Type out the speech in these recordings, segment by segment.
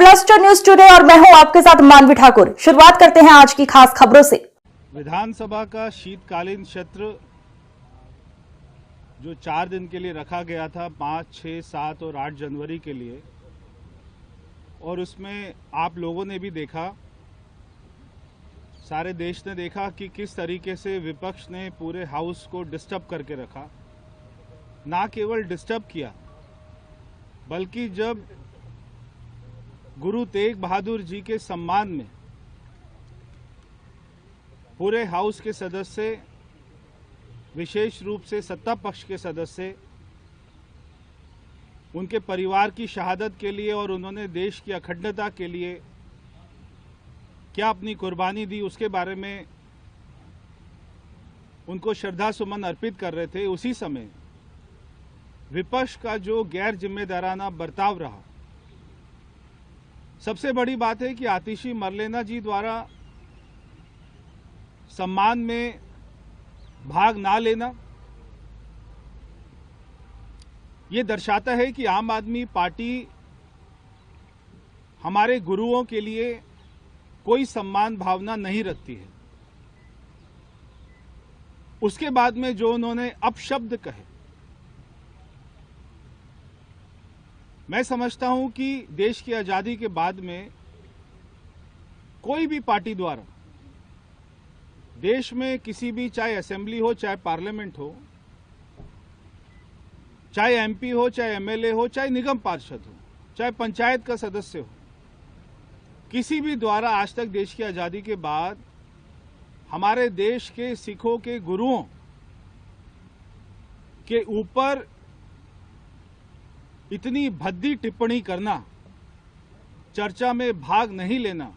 Cluster news today और मैं हूं आपके साथ मानवी ठाकुर। शुरुआत करते हैं आज की खास खबरों से। विधानसभा का शीतकालीन सत्र जो 4 दिन के लिए रखा गया था, 5, 6, 7 और 8 जनवरी के लिए, और उसमें आप लोगों ने भी देखा, सारे देश ने देखा कि किस तरीके से विपक्ष ने पूरे हाउस को डिस्टर्ब करके रखा। ना केवल डिस्टर्ब किया, बल्कि जब गुरु तेग बहादुर जी के सम्मान में पूरे हाउस के सदस्य, विशेष रूप से सत्ता पक्ष के सदस्य, उनके परिवार की शहादत के लिए और उन्होंने देश की अखंडता के लिए क्या अपनी कुर्बानी दी, उसके बारे में उनको श्रद्धा सुमन अर्पित कर रहे थे। उसी समय विपक्ष का जो गैर जिम्मेदाराना बर्ताव रहा। सबसे बड़ी बात है कि आतिशी मरलेना जी द्वारा सम्मान में भाग ना लेना ये दर्शाता है कि आम आदमी पार्टी हमारे गुरुओं के लिए कोई सम्मान भावना नहीं रखती है। उसके बाद में जो उन्होंने अपशब्द कहे, मैं समझता हूं कि देश की आजादी के बाद में कोई भी पार्टी द्वारा देश में किसी भी, चाहे असेंबली हो, चाहे पार्लियामेंट हो, चाहे एमपी हो, चाहे एमएलए हो, चाहे निगम पार्षद हो, चाहे पंचायत का सदस्य हो, किसी भी द्वारा आज तक देश की आजादी के बाद हमारे देश के सिखों के गुरुओं के ऊपर इतनी भद्दी टिप्पणी करना, चर्चा में भाग नहीं लेना,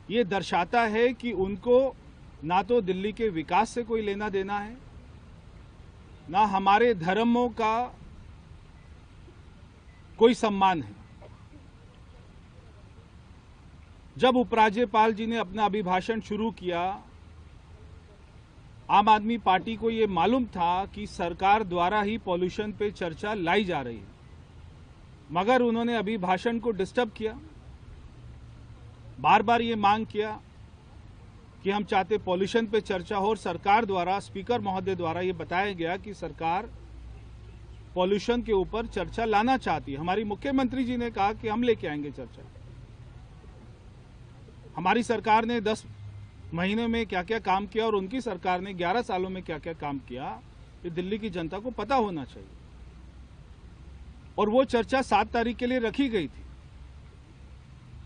ये दर्शाता है कि उनको ना तो दिल्ली के विकास से कोई लेना देना है, ना हमारे धर्मों का कोई सम्मान है। जब उपराज्यपाल जी ने अपना अभिभाषण शुरू किया, आम आदमी पार्टी को ये मालूम था कि सरकार द्वारा ही पॉल्यूशन पे चर्चा लाई जा रही है, मगर उन्होंने अभिभाषण को डिस्टर्ब किया। बार बार ये मांग किया कि हम चाहते पॉल्यूशन पे चर्चा हो, और सरकार द्वारा, स्पीकर महोदय द्वारा ये बताया गया कि सरकार पॉल्यूशन के ऊपर चर्चा लाना चाहती है। हमारी मुख्यमंत्री जी ने कहा कि हम लेके आएंगे चर्चा। हमारी सरकार ने 10 महीने में क्या क्या काम किया और उनकी सरकार ने 11 सालों में क्या क्या काम किया, ये दिल्ली की जनता को पता होना चाहिए। और वो चर्चा 7 तारीख के लिए रखी गई थी।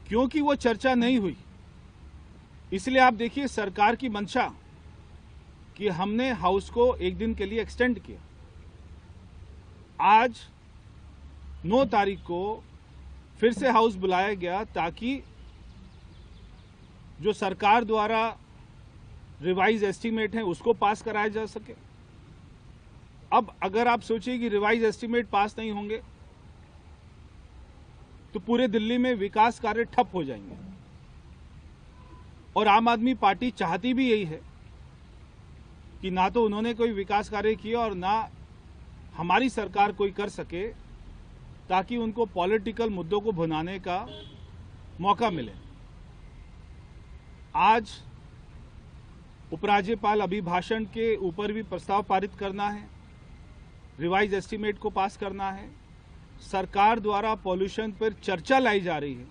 क्योंकि वो चर्चा नहीं हुई, इसलिए आप देखिए सरकार की मंशा कि हमने हाउस को एक दिन के लिए एक्सटेंड किया। आज 9 तारीख को फिर से हाउस बुलाया गया ताकि जो सरकार द्वारा रिवाइज एस्टीमेट है उसको पास कराया जा सके। अब अगर आप सोचिए कि रिवाइज एस्टीमेट पास नहीं होंगे तो पूरे दिल्ली में विकास कार्य ठप हो जाएंगे। और आम आदमी पार्टी चाहती भी यही है कि ना तो उन्होंने कोई विकास कार्य किया और ना हमारी सरकार कोई कर सके, ताकि उनको पॉलिटिकल मुद्दों को भुनाने का मौका मिले। आज उपराज्यपाल अभिभाषण के ऊपर भी प्रस्ताव पारित करना है, रिवाइज एस्टीमेट को पास करना है, सरकार द्वारा पॉल्यूशन पर चर्चा लाई जा रही है,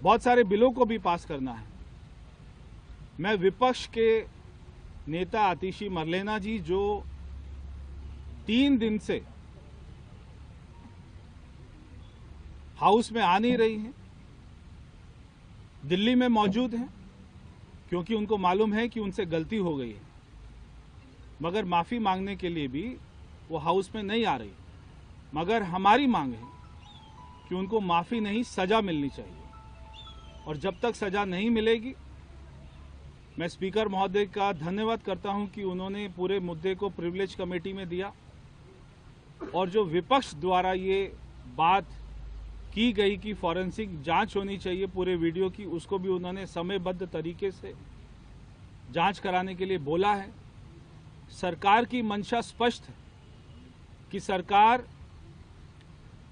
बहुत सारे बिलों को भी पास करना है। मैं विपक्ष के नेता आतिशी मरलेना जी, जो 3 दिन से हाउस में आ नहीं रही हैं, दिल्ली में मौजूद हैं, क्योंकि उनको मालूम है कि उनसे गलती हो गई है, मगर माफी मांगने के लिए भी वो हाउस में नहीं आ रही। मगर हमारी मांग है कि उनको माफी नहीं, सजा मिलनी चाहिए। और जब तक सजा नहीं मिलेगी, मैं स्पीकर महोदय का धन्यवाद करता हूं कि उन्होंने पूरे मुद्दे को प्रिविलेज कमेटी में दिया, और जो विपक्ष द्वारा ये बात की गई कि फॉरेंसिक जांच होनी चाहिए पूरे वीडियो की, उसको भी उन्होंने समयबद्ध तरीके से जांच कराने के लिए बोला है। सरकार की मंशा स्पष्ट है कि सरकार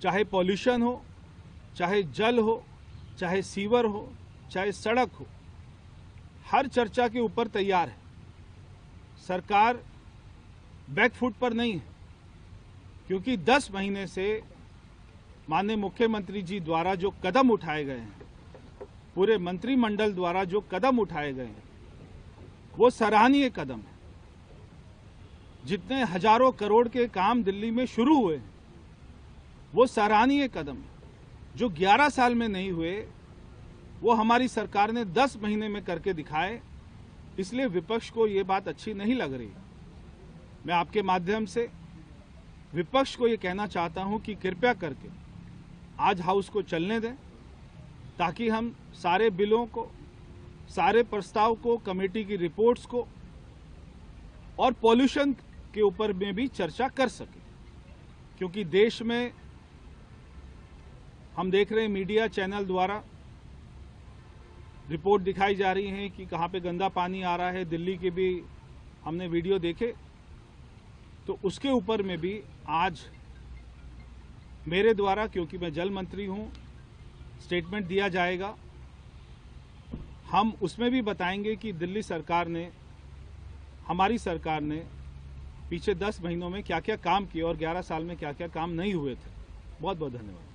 चाहे पॉल्यूशन हो, चाहे जल हो, चाहे सीवर हो, चाहे सड़क हो, हर चर्चा के ऊपर तैयार है। सरकार बैकफुट पर नहीं है, क्योंकि 10 महीने से माननीय मुख्यमंत्री जी द्वारा जो कदम उठाए गए हैं, पूरे मंत्रिमंडल द्वारा जो कदम उठाए गए हैं, वो सराहनीय कदम है। जितने हजारों करोड़ के काम दिल्ली में शुरू हुए हैं, वो सराहनीय कदम है। जो 11 साल में नहीं हुए, वो हमारी सरकार ने 10 महीने में करके दिखाए। इसलिए विपक्ष को ये बात अच्छी नहीं लग रही। मैं आपके माध्यम से विपक्ष को ये कहना चाहता हूं कि कृपया करके आज हाउस को चलने दें, ताकि हम सारे बिलों को, सारे प्रस्ताव को, कमेटी की रिपोर्ट्स को और पॉल्यूशन के ऊपर में भी चर्चा कर सकें। क्योंकि देश में हम देख रहे हैं मीडिया चैनल द्वारा रिपोर्ट दिखाई जा रही है कि कहां पे गंदा पानी आ रहा है। दिल्ली के भी हमने वीडियो देखे, तो उसके ऊपर में भी आज मेरे द्वारा, क्योंकि मैं जल मंत्री हूं, स्टेटमेंट दिया जाएगा। हम उसमें भी बताएंगे कि दिल्ली सरकार ने, हमारी सरकार ने पिछले 10 महीनों में क्या क्या काम किए और 11 साल में क्या क्या काम नहीं हुए थे। बहुत बहुत धन्यवाद।